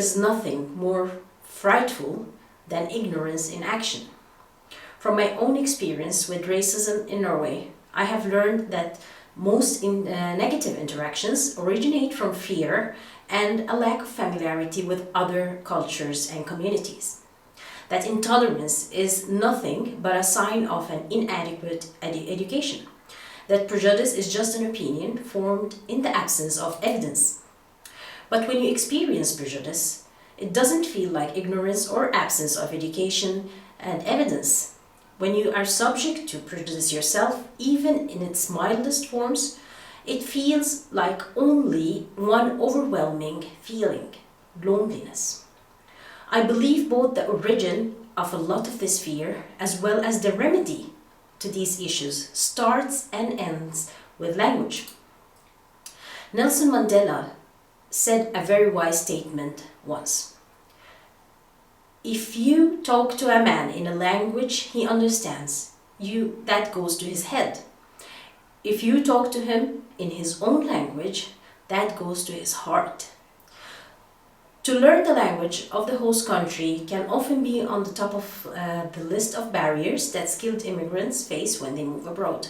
is nothing more frightful than ignorance in action. From my own experience with racism in Norway, I have learned that most negative interactions originate from fear and a lack of familiarity with other cultures and communities. That intolerance is nothing but a sign of an inadequate education. That prejudice is just an opinion formed in the absence of evidence. But when you experience prejudice, it doesn't feel like ignorance or absence of education and evidence. When you are subject to prejudice yourself, even in its mildest forms, it feels like only one overwhelming feeling: loneliness. I believe both the origin of a lot of this fear as well as the remedy to these issues starts and ends with language. Nelson Mandela said a very wise statement once. If you talk to a man in a language he understands, that goes to his head. If you talk to him in his own language, that goes to his heart. To learn the language of the host country can often be on the top of the list of barriers that skilled immigrants face when they move abroad.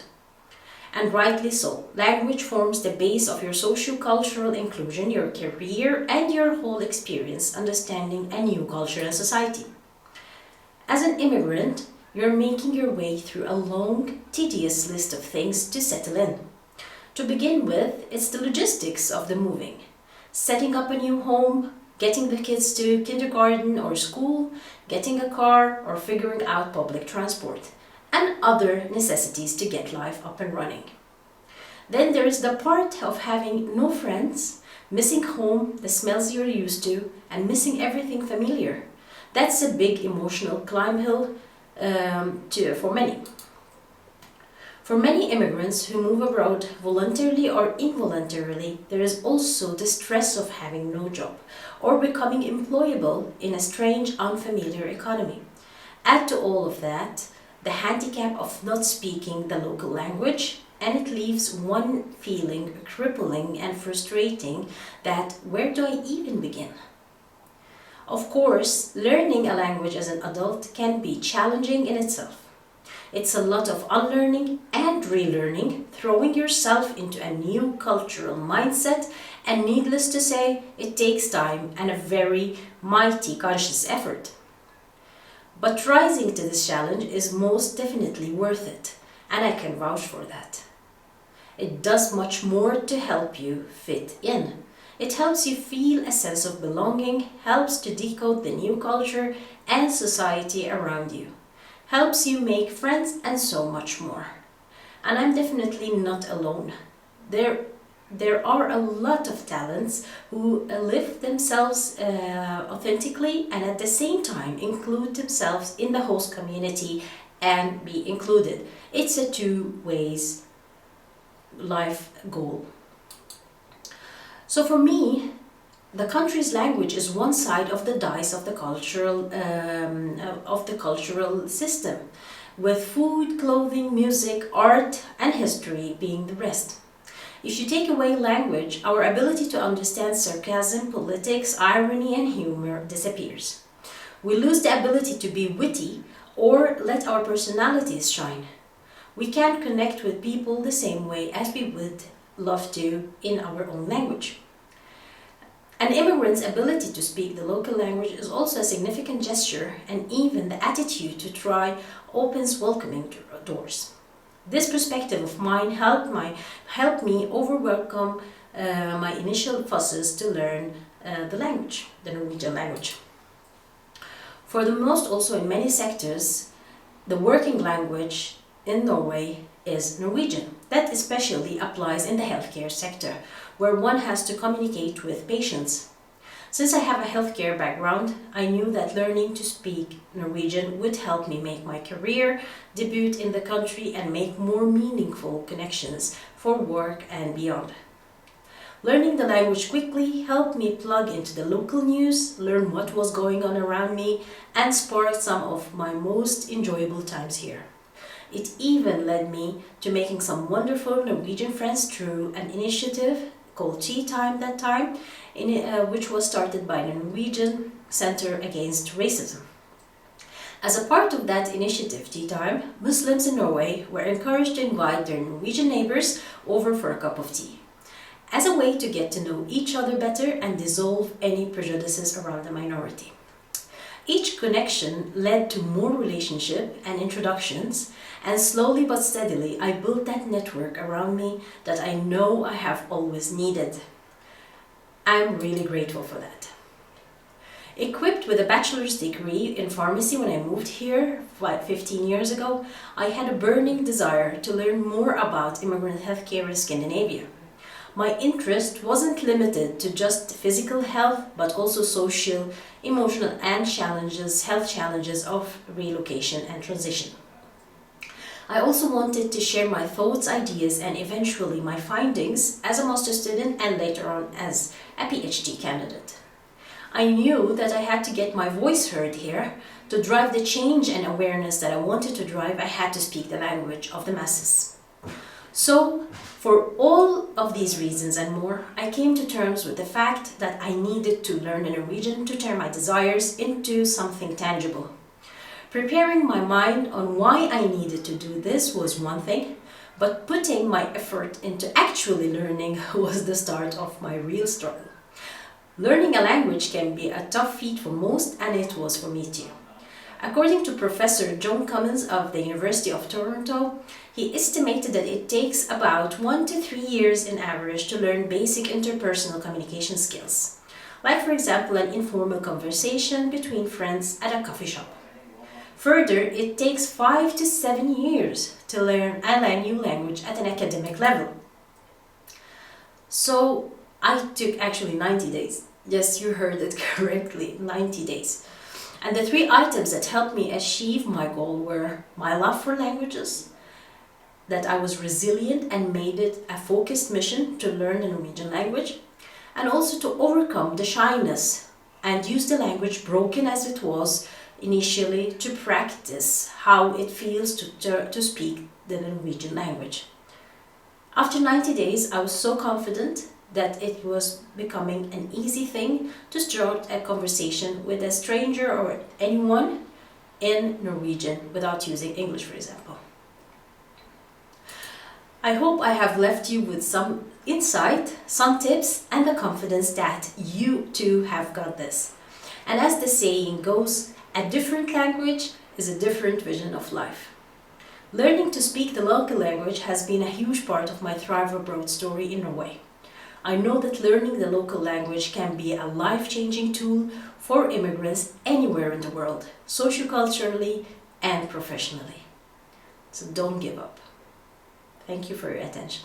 And rightly so. Language forms the base of your socio-cultural inclusion, your career, and your whole experience understanding a new culture and society. As an immigrant, you're making your way through a long, tedious list of things to settle in. To begin with, it's the logistics of the moving. Setting up a new home, getting the kids to kindergarten or school, getting a car, or figuring out public transport, and other necessities to get life up and running. Then there is the part of having no friends, missing home, the smells you're used to, and missing everything familiar. That's a big emotional climb hill for many. For many immigrants who move abroad voluntarily or involuntarily, there is also the stress of having no job or becoming employable in a strange, unfamiliar economy. Add to all of that the handicap of not speaking the local language, and it leaves one feeling crippling and frustrating that where do I even begin? Of course, learning a language as an adult can be challenging in itself. It's a lot of unlearning and relearning, throwing yourself into a new cultural mindset, and needless to say, it takes time and a very mighty conscious effort. But rising to this challenge is most definitely worth it, and I can vouch for that. It does much more to help you fit in. It helps you feel a sense of belonging, helps to decode the new culture and society around you, helps you make friends, and so much more. And I'm definitely not alone. There are a lot of talents who live themselves authentically and at the same time include themselves in the host community and be included. It's a two-way life goal. So for me, the country's language is one side of the dice of the cultural system, with food, clothing, music, art, and history being the rest. If you take away language, our ability to understand sarcasm, politics, irony, and humor disappears. We lose the ability to be witty or let our personalities shine. We can't connect with people the same way as we would love to in our own language. An immigrant's ability to speak the local language is also a significant gesture, and even the attitude to try opens welcoming doors. This perspective of mine helped me overcome my initial fusses to learn the Norwegian language. For the most, also in many sectors, the working language in Norway is Norwegian. That especially applies in the healthcare sector, where one has to communicate with patients. Since I have a healthcare background, I knew that learning to speak Norwegian would help me make my career debut in the country and make more meaningful connections for work and beyond. Learning the language quickly helped me plug into the local news, learn what was going on around me, and sparked some of my most enjoyable times here. It even led me to making some wonderful Norwegian friends through an initiative called Tea Time that time, which was started by the Norwegian Center Against Racism. As a part of that initiative, Tea Time, Muslims in Norway were encouraged to invite their Norwegian neighbors over for a cup of tea, as a way to get to know each other better and dissolve any prejudices around the minority. Each connection led to more relationship and introductions, and slowly but steadily I built that network around me that I know I have always needed. I'm really grateful for that. Equipped with a bachelor's degree in pharmacy when I moved here 15 years ago, I had a burning desire to learn more about immigrant healthcare in Scandinavia. My interest wasn't limited to just physical health, but also social, emotional, and health challenges of relocation and transition. I also wanted to share my thoughts, ideas, and eventually my findings as a master's student and later on as a PhD candidate. I knew that I had to get my voice heard here. To drive the change and awareness that I wanted to drive, I had to speak the language of the masses. So, for all of these reasons and more, I came to terms with the fact that I needed to learn the Norwegian to turn my desires into something tangible. Preparing my mind on why I needed to do this was one thing, but putting my effort into actually learning was the start of my real struggle. Learning a language can be a tough feat for most, and it was for me too. According to Professor John Cummins of the University of Toronto, he estimated that it takes about 1 to 3 years in average to learn basic interpersonal communication skills, like for example an informal conversation between friends at a coffee shop. Further, it takes 5 to 7 years to learn a new language at an academic level. So I took actually 90 days. Yes, you heard it correctly, 90 days. And the 3 items that helped me achieve my goal were my love for languages, that I was resilient and made it a focused mission to learn the Norwegian language, and also to overcome the shyness and use the language, broken as it was initially, to practice how it feels to speak the Norwegian language. After 90 days, I was so confident that it was becoming an easy thing to start a conversation with a stranger or anyone in Norwegian without using English, for example. I hope I have left you with some insight, some tips, and the confidence that you too have got this. And as the saying goes, a different language is a different vision of life. Learning to speak the local language has been a huge part of my Thrive Abroad story in Norway. I know that learning the local language can be a life-changing tool for immigrants anywhere in the world, socio-culturally and professionally. So don't give up. Thank you for your attention.